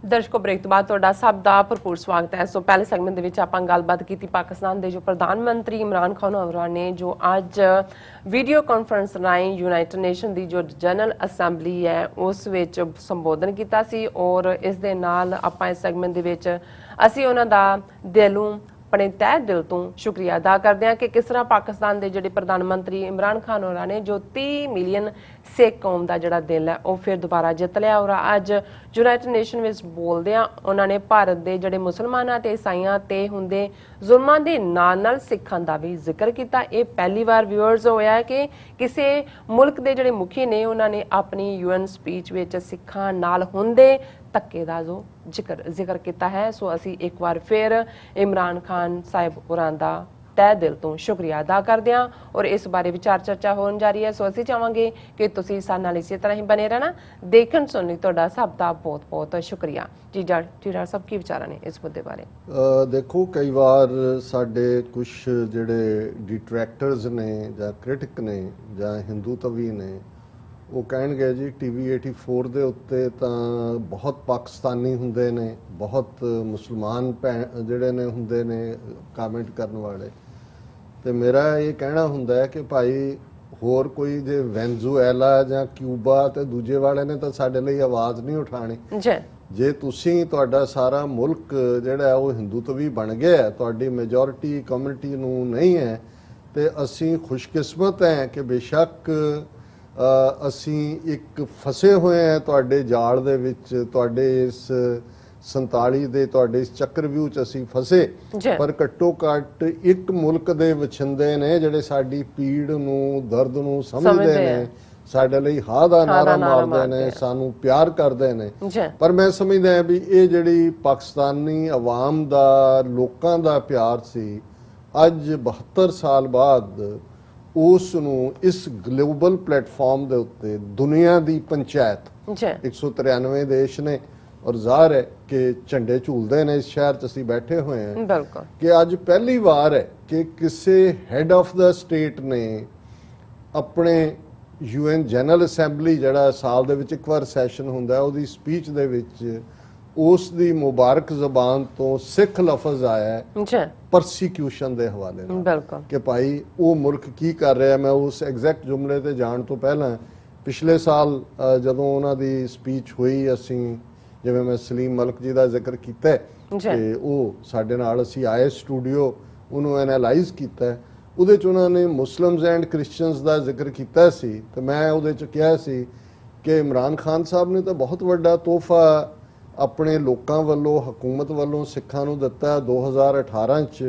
दर्शकों ब्रेक तो बाद तुहाडा सब दा भरपूर स्वागत है। सो पहले सैगमेंट दे विच आपां गलबात कीती पाकिस्तान दे जो प्रधानमंत्री इमरान खान होरां ने जो अज वीडियो कॉन्फ्रेंस राहीं यूनाइटेड नेशन दी जो जनरल असैंबली है उस विच संबोधन कीता सी और इस दे नाल आपां इस सैगमेंट दे विच असीं उन्हां दा दिलों अपने तह दिल तो शुक्रिया अदा करते हैं कि किस तरह पाकिस्तान के जोड़े प्रधानमंत्री इमरान खान होरां ने जो 30 मिलियन सिख कौम का जोड़ा दिल है वह फिर दोबारा जित लिया और अज यूनाइटेड नेशन में बोलदे उन्होंने भारत के जोड़े मुसलमाना ते ईसाइयां ते हुंदे जुल्मां दे नाल सिखां दा भी जिक्र किया। ये पहली बार व्यूअर्स होया है कि किसी मुल्क के जोड़े मुखी ने उन्होंने अपनी UN स्पीच में सिखां नाल हुंदे धक्के का जो जिक्र किया है। सो असी एक बार फिर इमरान खान साहब होरां दा तह दिल तो शुक्रिया अदा करते हैं और इस बारे विचार चर्चा होने जा रही है। सो असी चाहांगे कि तुसीं साडे नाल इसी तरह ही बने रहना। देखण सुनने तुहाडा सब दा बहुत बहुत शुक्रिया। जी सब की विचार ने इस मुद्दे बारे? देखो कई बार साडे कुछ जिहड़े डिट्रैक्टर्स ने जां क्रिटिक ने जां हिंदूतवी ने वो कहणगे जी TV 84 ਦੇ ਉੱਤੇ ਤਾਂ ਬਹੁਤ ਪਾਕਿਸਤਾਨੀ ਹੁੰਦੇ ਨੇ, ਬਹੁਤ ਮੁਸਲਮਾਨ ਜਿਹੜੇ ਨੇ ਹੁੰਦੇ ਨੇ ਕਮੈਂਟ ਕਰਨ ਵਾਲੇ। ਤੇ ਮੇਰਾ ਇਹ ਕਹਿਣਾ ਹੁੰਦਾ ਹੈ ਕਿ ਭਾਈ ਹੋਰ ਕੋਈ ਜੇ ਵੈਨਜ਼ੂਏਲਾ ਜਾਂ ਕਿਊਬਾ ਤੇ ਦੂਜੇ ਵਾਲੇ ਨੇ ਤਾਂ ਸਾਡੇ ਲਈ ਆਵਾਜ਼ ਨਹੀਂ ਉਠਾਣੀ। ਜੇ ਤੁਸੀਂ ਤੁਹਾਡਾ ਸਾਰਾ ਮੁਲਕ ਜਿਹੜਾ ਉਹ ਹਿੰਦੂਤਵੀ ਬਣ ਗਿਆ, ਤੁਹਾਡੀ ਮੈਜੋਰਿਟੀ ਕਮਿਊਨਿਟੀ ਨੂੰ ਨਹੀਂ ਹੈ, ਤੇ ਅਸੀਂ ਖੁਸ਼ਕਿਸਮਤ ਹੈ ਕਿ ਬੇਸ਼ੱਕ ਅਸੀਂ ਇੱਕ ਫਸੇ ਹੋਏ ਹਾਂ ਤੁਹਾਡੇ ਜਾਲ ਦੇ ਵਿੱਚ, ਤੁਹਾਡੇ ਇਸ 47 ਦੇ ਤੁਹਾਡੇ ਇਸ ਚੱਕਰਵਿਊਹ 'ਚ ਅਸੀਂ ਫਸੇ। ਪਰ ਘੱਟੋ ਘੱਟ ਇੱਕ ਮੁਲਕ ਦੇ ਵਛਿੰਦੇ ਨੇ ਜਿਹੜੇ ਸਾਡੀ ਪੀੜ ਨੂੰ, ਦਰਦ ਨੂੰ ਸਮਝਦੇ ਨੇ, ਸਾਡੇ ਲਈ ਹਾਂ ਦਾ ਨਾਰਾ ਮਾਰਦੇ ਨੇ, ਸਾਨੂੰ ਪਿਆਰ ਕਰਦੇ ਨੇ। ਪਰ ਮੈਂ ਸਮਝਦਾ ਹਾਂ ਵੀ ਇਹ ਜਿਹੜੀ ਪਾਕਿਸਤਾਨੀ ਆਵਾਮ ਦਾ, ਲੋਕਾਂ ਦਾ ਪਿਆਰ ਸੀ, ਅੱਜ 72 ਸਾਲ ਬਾਅਦ ਉਸ ਨੂੰ ਇਸ ਗਲੋਬਲ ਪਲੇਟਫਾਰਮ ਦੇ ਉੱਤੇ ਦੁਨੀਆ ਦੀ ਪੰਚਾਇਤ 193 ਦੇਸ਼ ਨੇ ਔਰ ਜ਼ਾਹਰ ਹੈ ਕਿ ਝੰਡੇ ਝੂਲਦੇ ਨੇ ਇਸ ਸ਼ਹਿਰ 'ਚ ਅਸੀਂ ਬੈਠੇ ਹੋਏ ਹਾਂ ਕਿ ਅੱਜ ਪਹਿਲੀ ਵਾਰ ਹੈ ਕਿ ਕਿਸੇ ਹੈਡ ਆਫ ਦਾ ਸਟੇਟ ਨੇ ਆਪਣੇ UN ਜਨਰਲ ਅਸੈਂਬਲੀ ਜਿਹੜਾ ਸਾਲ ਦੇ ਵਿੱਚ ਇੱਕ ਵਾਰ ਸੈਸ਼ਨ ਹੁੰਦਾ ਉਹਦੀ ਸਪੀਚ ਦੇ ਵਿੱਚ ਉਸ ਦੀ ਮੁਬਾਰਕ ਜ਼ਬਾਨ ਤੋਂ ਸਿੱਖ ਲਫ਼ਜ਼ ਆਇਆ ਹੈ ਪਰਸੀਕਿਊਸ਼ਨ ਦੇ ਹਵਾਲੇ ਨਾਲ ਕਿ ਭਾਈ ਉਹ ਮੁਲਕ ਕੀ ਕਰ ਰਿਹਾ। ਮੈਂ ਉਸ ਐਗਜ਼ੈਕਟ ਜੁਮਲੇ ਤੇ ਜਾਣ ਤੋਂ ਪਹਿਲਾਂ ਪਿਛਲੇ ਸਾਲ ਜਦੋਂ ਉਹਨਾਂ ਦੀ ਸਪੀਚ ਹੋਈ, ਅਸੀਂ ਜਿਵੇਂ ਮੈਂ ਸਲੀਮ ਮਲਕ ਜੀ ਦਾ ਜ਼ਿਕਰ ਕੀਤਾ ਕਿ ਉਹ ਸਾਡੇ ਨਾਲ ਅਸੀਂ ਆਏ ਸਟੂਡੀਓ, ਉਹਨੂੰ ਐਨਾਲਾਈਜ਼ ਕੀਤਾ, ਉਹਦੇ 'ਚ ਉਹਨਾਂ ਨੇ ਮੁਸਲਿਮਸ ਐਂਡ ਕ੍ਰਿਸਚੀਅਨਸ ਦਾ ਜ਼ਿਕਰ ਕੀਤਾ ਸੀ। ਤੇ ਮੈਂ ਉਹਦੇ 'ਚ ਕਿਹਾ ਸੀ ਕਿ ਇਮਰਾਨ ਖਾਨ ਸਾਹਿਬ ਨੇ ਤਾਂ ਬਹੁਤ ਵੱਡਾ ਤੋਹਫਾ ਆਪਣੇ ਲੋਕਾਂ ਵੱਲੋਂ, ਹਕੂਮਤ ਵੱਲੋਂ ਸਿੱਖਾਂ ਨੂੰ ਦਿੱਤਾ। 2018 'ਚ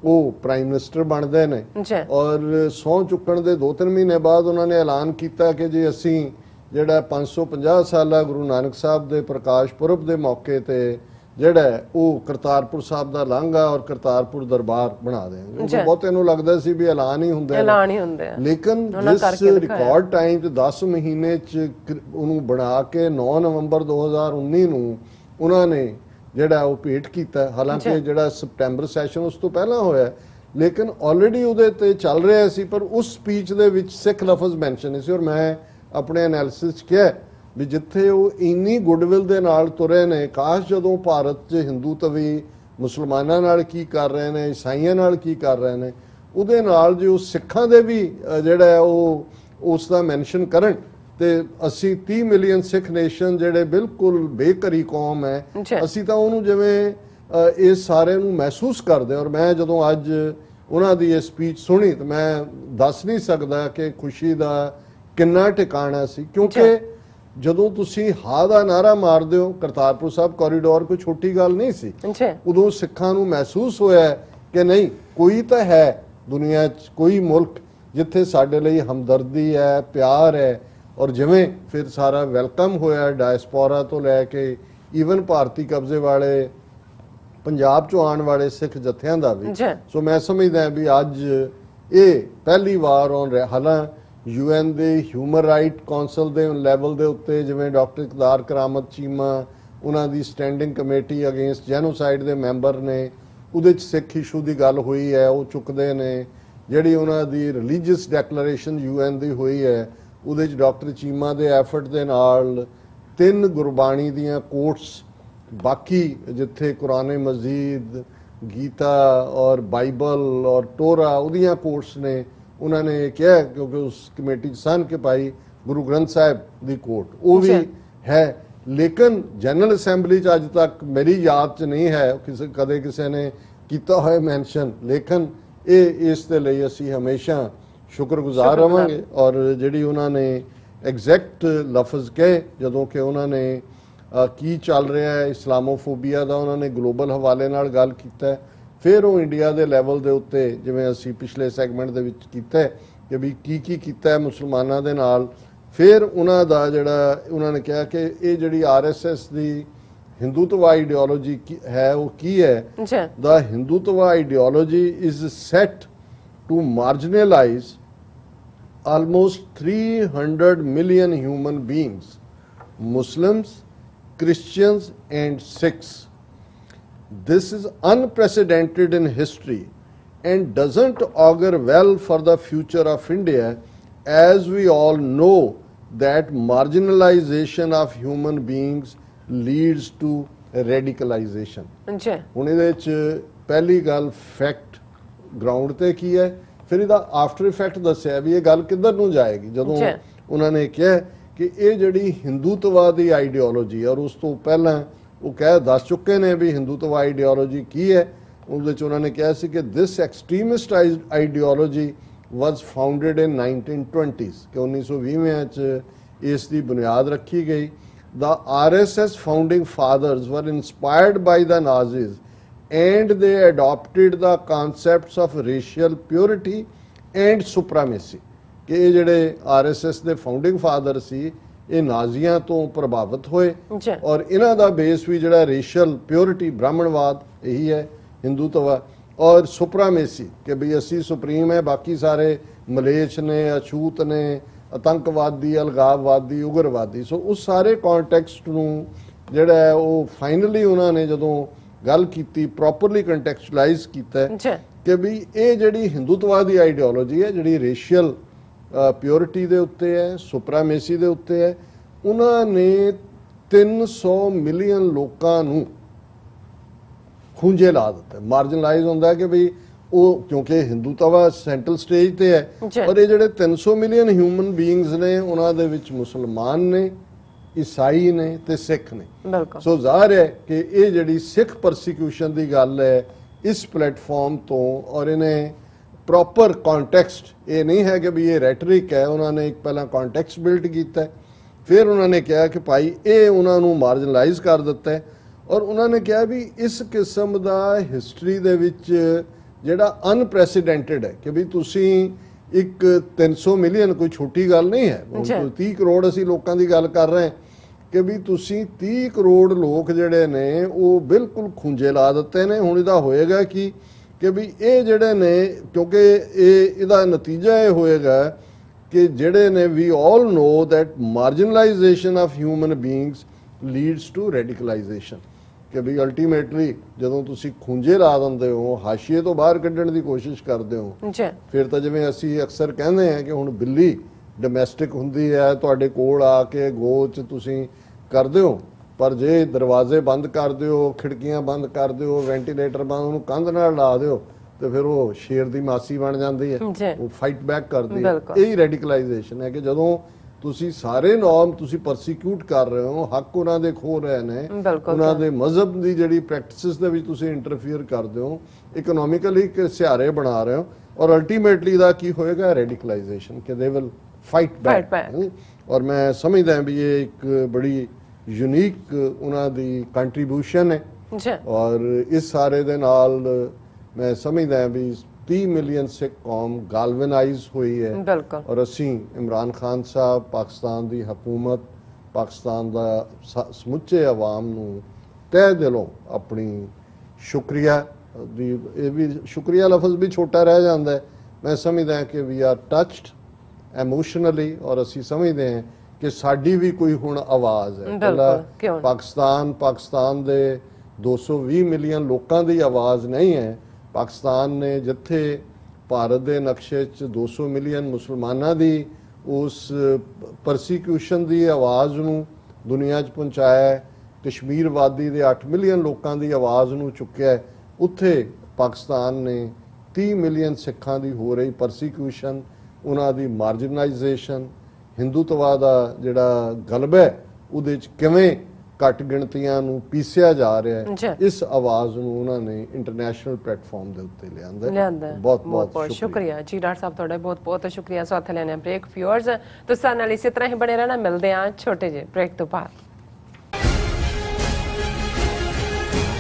ਉਹ ਪ੍ਰਾਈਮ ਮਿਨਿਸਟਰ ਬਣਦੇ ਨੇ ਔਰ ਸਹੁੰ ਚੁੱਕਣ ਦੇ 2-3 ਮਹੀਨੇ ਬਾਅਦ ਉਹਨਾਂ ਨੇ ਐਲਾਨ ਕੀਤਾ ਕਿ ਜੀ ਅਸੀਂ ਜਿਹੜਾ 550 ਸਾਲਾ ਗੁਰੂ ਨਾਨਕ ਸਾਹਿਬ ਦੇ ਪ੍ਰਕਾਸ਼ ਪੁਰਬ ਦੇ ਮੌਕੇ ਤੇ ਜਿਹੜਾ ਉਹ ਕਰਤਾਰਪੁਰ ਸਾਹਿਬ ਦਾ ਲਾਂਘਾ ਔਰ ਕਰਤਾਰਪੁਰ ਦਰਬਾਰ ਬਣਾ ਦੇਣਗੇ। ਬਹੁਤ ਇਹਨੂੰ ਲੱਗਦਾ ਸੀ ਵੀ ਐਲਾਨ ਹੀ ਹੁੰਦਾ, ਲੇਕਿਨ ਜਿਸ ਰਿਕਾਰਡ ਟਾਈਮ 'ਚ 10 ਮਹੀਨੇ 'ਚ ਉਹਨੂੰ ਬਣਾ ਕੇ 9 ਨਵੰਬਰ 2019 ਨੂੰ ਉਹਨਾਂ ਨੇ ਜਿਹੜਾ ਉਹ ਭੇਟ ਕੀਤਾ। ਹਾਲਾਂਕਿ ਜਿਹੜਾ ਸਪਟੈਂਬਰ ਸੈਸ਼ਨ ਉਸ ਤੋਂ ਪਹਿਲਾਂ ਹੋਇਆ, ਲੇਕਿਨ ਆਲਰੇਡੀ ਉਹਦੇ ਤੇ ਚੱਲ ਰਿਹਾ ਸੀ, ਪਰ ਉਸ ਸਪੀਚ ਦੇ ਵਿੱਚ ਸਿੱਖ ਲਫ਼ਜ਼ ਮੈਂਸ਼ਨ ਨਹੀਂ ਸੀ। ਔਰ ਮੈਂ ਆਪਣੇ ਐਨਾਲਿਸਿਸ 'ਚ ਕਿਹਾ ਵੀ ਜਿੱਥੇ ਉਹ ਇੰਨੀ ਗੁੱਡਵਿਲ ਦੇ ਨਾਲ ਤੁਰੇ ਨੇ, ਕਾਸ਼ ਜਦੋਂ ਭਾਰਤ 'ਚ ਹਿੰਦੂਤਵੀ ਮੁਸਲਮਾਨਾਂ ਨਾਲ ਕੀ ਕਰ ਰਹੇ ਨੇ, ਈਸਾਈਆਂ ਨਾਲ ਕੀ ਕਰ ਰਹੇ ਨੇ, ਉਹਦੇ ਨਾਲ ਜੋ ਸਿੱਖਾਂ ਦੇ ਵੀ ਜਿਹੜਾ ਉਹ ਉਸ ਦਾ ਮੈਂਸ਼ਨ ਕਰਨ। ਤੇ ਅਸੀਂ 30 ਮਿਲੀਅਨ ਸਿੱਖ ਨੇਸ਼ਨ ਜਿਹੜੇ ਬਿਲਕੁਲ ਬੇਘਰੀ ਕੌਮ ਹੈ, ਅਸੀਂ ਤਾਂ ਉਹਨੂੰ ਜਿਵੇਂ ਇਸ ਸਾਰੇ ਨੂੰ ਮਹਿਸੂਸ ਕਰਦੇ। ਔਰ ਮੈਂ ਜਦੋਂ ਅੱਜ ਉਹਨਾਂ ਦੀ ਇਹ ਸਪੀਚ ਸੁਣੀ ਤਾਂ ਮੈਂ ਦੱਸ ਨਹੀਂ ਸਕਦਾ ਕਿ ਖੁਸ਼ੀ ਦਾ ਕਿੰਨਾ ਟਿਕਾਣਾ ਸੀ, ਕਿਉਂਕਿ ਜਦੋਂ ਤੁਸੀਂ ਹਾਂ ਦਾ ਨਾਰਾ ਮਾਰਦੇ ਹੋ, ਕਰਤਾਰਪੁਰ ਸਾਹਿਬ ਕੋਰੀਡੋਰ ਕੋਈ ਛੋਟੀ ਗੱਲ ਨਹੀਂ ਸੀ। ਉਦੋਂ ਸਿੱਖਾਂ ਨੂੰ ਮਹਿਸੂਸ ਹੋਇਆ ਕਿ ਨਹੀਂ, ਕੋਈ ਤਾਂ ਹੈ ਦੁਨੀਆ 'ਚ ਕੋਈ ਮੁਲਕ ਜਿੱਥੇ ਸਾਡੇ ਲਈ ਹਮਦਰਦੀ ਹੈ, ਪਿਆਰ ਹੈ। ਔਰ ਜਿਵੇਂ ਫਿਰ ਸਾਰਾ ਵੈਲਕਮ ਹੋਇਆ ਡਾਇਸਪੋਰਾ ਤੋਂ ਲੈ ਕੇ ਈਵਨ ਭਾਰਤੀ ਕਬਜ਼ੇ ਵਾਲੇ ਪੰਜਾਬ 'ਚੋਂ ਆਉਣ ਵਾਲੇ ਸਿੱਖ ਜਥਿਆਂ ਦਾ ਵੀ। ਸੋ ਮੈਂ ਸਮਝਦਾ ਵੀ ਅੱਜ ਇਹ ਪਹਿਲੀ ਵਾਰ ਔਨ ਰਿਹਾ। ਹਾਲਾਂ UN ਦੇ ਹਿਊਮਨ ਰਾਈਟ ਕੌਂਸਲ ਦੇ ਲੈਵਲ ਦੇ ਉੱਤੇ ਜਿਵੇਂ ਡਾਕਟਰ ਇਕਦਾਰ ਕਰਾਮਤ ਚੀਮਾ, ਉਹਨਾਂ ਦੀ ਸਟੈਂਡਿੰਗ ਕਮੇਟੀ ਅਗੇਂਸਟ ਜੈਨੋਸਾਈਡ ਦੇ ਮੈਂਬਰ ਨੇ, ਉਹਦੇ 'ਚ ਸਿੱਖ ਇਸ਼ੂ ਦੀ ਗੱਲ ਹੋਈ ਹੈ, ਉਹ ਚੁੱਕਦੇ ਨੇ। ਜਿਹੜੀ ਉਹਨਾਂ ਦੀ ਰਿਲੀਜੀਅਸ ਡੈਕਲੇਰੇਸ਼ਨ UN ਦੀ ਹੋਈ ਹੈ, ਉਹਦੇ 'ਚ ਡਾਕਟਰ ਚੀਮਾ ਦੇ ਐਫਰਟ ਦੇ ਨਾਲ 3 ਗੁਰਬਾਣੀ ਦੀਆਂ ਕੋਟਸ बाकी जिथे कुरान मजीद, गीता और बाइबल और टोरा उदियां कोर्ट्स ने उन्होंने कहा, क्योंकि उस कमेटी सन कि भाई गुरु ग्रंथ साहिब दी कोर्ट वो भी है, लेकिन जनरल असैंबली अज तक मेरी याद च नहीं है किसी कदे किसी ने किया होया मैंशन, लेकिन ये इस दे लई असीं हमेशा शुक्रगुजार रहांगे। और जिहड़ी उन्होंने एग्जैक्ट लफज कहे जदों कि उन्होंने की चल रहा है इस्लामोफोबिया का, उन्होंने ग्लोबल हवाले नाल गल कीता है, फिर वो इंडिया के लैवल के उत्ते जिवें असीं पिछले सैगमेंट दे विच कीता है कि भी की कीता है मुसलमानां दे नाल, फिर उन्हां दा जिहड़ा उन्होंने कहा कि ये जिहड़ी RSS दी हिंदुत्व आइडियोलॉजी है वो की है, the Hindutva ideology is set to marginalize almost 300 million human beings, Muslims, Christians and Sikhs. This is unprecedented in history and doesn't augur well for the future of India, as we all know that marginalization of human beings leads to radicalization. ਹੁਣ ਇਹਦੇ ਚ ਪਹਿਲੀ ਗੱਲ fact ground ਤੇ ਕੀ ਹੈ, फिर ਇਹਦਾ after effect दसिया भी ये गल किधर ਨੂੰ जाएगी। ਜਦੋਂ ਉਹਨਾਂ ਨੇ ਕਿਹਾ ਕਿ ਇਹ ਜਿਹੜੀ ਹਿੰਦੂਤਵਾ ਦੀ ਆਈਡੀਓਲੋਜੀ ਔਰ ਉਸ ਤੋਂ ਪਹਿਲਾਂ ਉਹ ਕਹਿ ਦੱਸ ਚੁੱਕੇ ਨੇ ਵੀ ਹਿੰਦੂਤਵਾ ਆਈਡੀਓਲੋਜੀ ਕੀ ਹੈ, ਉਹਦੇ ਚ ਉਹਨਾਂ ਨੇ ਕਿਹਾ ਸੀ ਕਿ ਦਿਸ ਐਕਸਟ੍ਰੀਮਿਸਟ ਆਈਡੀਓਲੋਜੀ ਵਾਸ ਫਾਊਂਡਡ ਇਨ 1920s ਕਿ 1920 ਚ ਇਸ ਦੀ ਬੁਨਿਆਦ ਰੱਖੀ ਗਈ। The RSS founding fathers were inspired by the Nazis and they adopted the concepts of racial purity and supremacy कि ये जिहड़े RSS ਦੇ ਫਾਊਂਡਿੰਗ ਫਾਦਰ ਸੀ ਇਹ ਨਾਜ਼ੀਆਂ ਤੋਂ ਪ੍ਰਭਾਵਿਤ ਹੋਏ ਔਰ ਇਹਨਾਂ ਦਾ ਬੇਸ ਵੀ ਜਿਹੜਾ ਰੇਸ਼ੀਅਲ ਪਿਓਰਿਟੀ ਬ੍ਰਾਹਮਣਵਾਦ ਇਹੀ ਹੈ ਹਿੰਦੂਤਵਾ ਔਰ ਸੁਪਰਾਮੇਸੀ ਕਿ ਵੀ ਅਸੀਂ ਸੁਪਰੀਮ ਹੈ ਬਾਕੀ ਸਾਰੇ ਮਲੇਛ ਨੇ ਅਛੂਤ ਨੇ आतंकवादी अलगाववादी उग्रवादी। सो उस सारे कॉन्टैक्सट नूं जिहड़ा है वो फाइनली उन्होंने जदों गल कीती प्रॉपरली कंटैक्चुलाइज कीता कि भी ये जिहड़ी हिंदुत्वा दी आइडियोलॉजी है जिहड़ी रेशियल प्योरिटी दे उत्ते है सुपरामेसी दे उत्ते है उन्होंने 300 मिलियन लोकां नूं खूंजे ला दिता। मार्जिनलाइज हुंदा कि भी ਉਹ ਕਿਉਂਕਿ ਹਿੰਦੂਤਵਾ ਸੈਂਟਰਲ ਸਟੇਜ ਤੇ ਹੈ ਔਰ ਇਹ ਜਿਹੜੇ 300 ਮਿਲੀਅਨ ਹਿਊਮਨ ਬੀਇੰਗਸ ਨੇ ਉਹਨਾਂ ਦੇ ਵਿੱਚ ਮੁਸਲਮਾਨ ਨੇ ਈਸਾਈ ਨੇ ਤੇ ਸਿੱਖ ਨੇ। ਸੋ ਜ਼ਾਹਿਰ ਹੈ ਕਿ ਇਹ ਜਿਹੜੀ ਸਿੱਖ ਪਰਸੀਕਿਊਸ਼ਨ ਦੀ ਗੱਲ ਹੈ ਇਸ ਪਲੇਟਫਾਰਮ ਤੋਂ ਔਰ ਇਹਨੇ ਪ੍ਰੋਪਰ ਕੰਟੈਕਸਟ ਇਹ ਨਹੀਂ ਹੈ ਕਿ ਵੀ ਇਹ ਰੈਟਰਿਕ ਹੈ, ਉਹਨਾਂ ਨੇ ਇੱਕ ਪਹਿਲਾਂ ਕੰਟੈਕਸਟ ਬਿਲਡ ਕੀਤਾ ਫਿਰ ਉਹਨਾਂ ਨੇ ਕਿਹਾ ਕਿ ਭਾਈ ਇਹ ਉਹਨਾਂ ਨੂੰ ਮਾਰਜਨਲਾਈਜ਼ ਕਰ ਦਿੱਤਾ ਹੈ ਔਰ ਉਹਨਾਂ ਨੇ ਕਿਹਾ ਵੀ ਇਸ ਕਿਸਮ ਦਾ ਹਿਸਟਰੀ ਦੇ ਵਿੱਚ ਜਿਹੜਾ ਅਨਪ੍ਰੈਸੀਡੈਂਟਡ ਹੈ ਕਿ ਵੀ ਤੁਸੀਂ ਇੱਕ 300 ਮਿਲੀਅਨ ਕੋਈ ਛੋਟੀ ਗੱਲ ਨਹੀਂ ਹੈ, 30 ਕਰੋੜ ਅਸੀਂ ਲੋਕਾਂ ਦੀ ਗੱਲ ਕਰ ਰਹੇ ਹਾਂ ਕਿ ਵੀ ਤੁਸੀਂ 30 ਕਰੋੜ ਲੋਕ ਜਿਹੜੇ ਨੇ ਉਹ ਬਿਲਕੁਲ ਖੁੰਝੇ ਲਾ ਦਿੱਤੇ ਨੇ। ਹੁਣ ਇਹਦਾ ਹੋਏਗਾ ਕਿ ਵੀ ਇਹ ਜਿਹੜੇ ਨੇ ਕਿਉਂਕਿ ਇਹਦਾ ਨਤੀਜਾ ਇਹ ਹੋਏਗਾ ਕਿ ਜਿਹੜੇ ਨੇ we all know that marginalisation of human beings leads to radicalisation कि भी अल्टीमेटली जो तुसी खूंजे ला देंदे हो हाशिए तो बाहर कढ़ण की कोशिश करते हो फिर तो जिवें असी अक्सर कहते हैं कि हुण बिल्ली डोमैसटिक हुंदी है तुहाडे कोल आके गोच तुसी करदे हो पर जे दरवाजे बंद कर दिओ खिड़कियां बंद कर दिओ वेंटीलेटर बंद उहनूं कंध नाल ला दिओ तो फिर वो शेर दी मासी बन जाती है वो फाइट बैक करदी है। यही रेडिकलाइजेशन है कि जदों ਤੁਸੀਂ ਸਾਰੇ ਨੋਰਮ ਤੁਸੀਂ ਪਰਸੀਕਿਊਟ ਕਰ ਰਹੇ ਹੋ ਹੱਕ ਉਹਨਾਂ ਦੇ ਖੋ ਰਹੇ ਨੇ ਉਹਨਾਂ ਦੇ ਮਜ਼ਹਬ ਦੀ ਜਿਹੜੀ ਪ੍ਰੈਕਟਿਸਿਸ ਦੇ ਵਿੱਚ ਤੁਸੀਂ ਇੰਟਰਫੀਅਰ ਕਰਦੇ ਹੋ ਇਕਨੋਮਿਕਲੀ ਕਿ ਸਿਆਰੇ ਬਣਾ ਰਹੇ ਹੋ ਔਰ ਅਲਟੀਮੇਟਲੀ ਦਾ ਕੀ ਹੋਏਗਾ ਰੈਡੀਕਲਾਈਜੇਸ਼ਨ ਕਿ ਦੇ ਵਿਲ फाइट बैक। और मैं समझदा भी ये एक बड़ी यूनीक उन्होंने कंट्रीब्यूशन है और इस सारे दे नाल मैं समझदा भी 30 मिलियन सिख कौम गालवनाइज हुई है और असी इमरान खान साहब पाकिस्तान की हुकूमत पाकिस्तान का समुचे अवाम नूं तह दिलों अपनी शुक्रिया दी भी शुक्रिया लफज भी छोटा रह जाता है। मैं समझदा कि वी आर टचड इमोशनली और असी समझते हैं कि साडी भी कोई हुण आवाज़ है। पाकिस्तान दे 220 मिलियन लोगों की आवाज़ नहीं है। पाकिस्तान ने जिथे भारत के नक्शे 200 मिलियन मुसलमानों की उस परसीक्यूशन की आवाज़ नूं दुनिया च पहुँचाया ਕਸ਼ਮੀਰ ਵਾਦੀ ਦੇ 8 ਮਿਲੀਅਨ ਲੋਕਾਂ ਦੀ ਆਵਾਜ਼ ਨੂੰ ਚੁੱਕਿਆ ਹੈ, ਉੱਥੇ ਪਾਕਿਸਤਾਨ ਨੇ 30 ਮਿਲੀਅਨ ਸਿੱਖਾਂ ਦੀ ਹੋ ਰਹੀ ਪਰਸੀਕਿਊਸ਼ਨ, ਉਹਨਾਂ ਦੀ ਮਾਰਜਨਾਈਜੇਸ਼ਨ, ਹਿੰਦੂਤਵਾ ਦਾ ਜਿਹੜਾ ਗਲਬਾ ਹੈ ਉਹਦੇ ਚ ਕਿਵੇਂ ਘੱਟ ਗਿਣਤੀਆਂ ਨੂੰ ਪੀਸਿਆ ਜਾ ਰਿਹਾ ਹੈ, ਇਸ ਆਵਾਜ਼ ਨੂੰ ਉਹਨਾਂ ਨੇ ਇੰਟਰਨੈਸ਼ਨਲ ਪਲੇਟਫਾਰਮ ਦੇ ਉੱਤੇ ਲਿਆਂਦਾ। ਬਹੁਤ ਬਹੁਤ ਸ਼ੁਕਰੀਆ ਜੀ ਡਾਕਟਰ ਸਾਹਿਬ, ਤੁਹਾਡਾ ਬਹੁਤ ਬਹੁਤ ਸ਼ੁਕਰੀਆ। ਸਾਥ ਲੈਣੇ ਬ੍ਰੇਕ। ਵਿਊਅਰਸ ਤੁਸੀਂ ਨਾਲ ਇਸੇ ਤਰ੍ਹਾਂ ਹੀ ਬਣੇ ਰਹਿਣਾ, ਮਿਲਦੇ ਹਾਂ ਛੋਟੇ ਜਿਹੇ ਬ੍ਰੇਕ ਤੋਂ ਬਾਅਦ।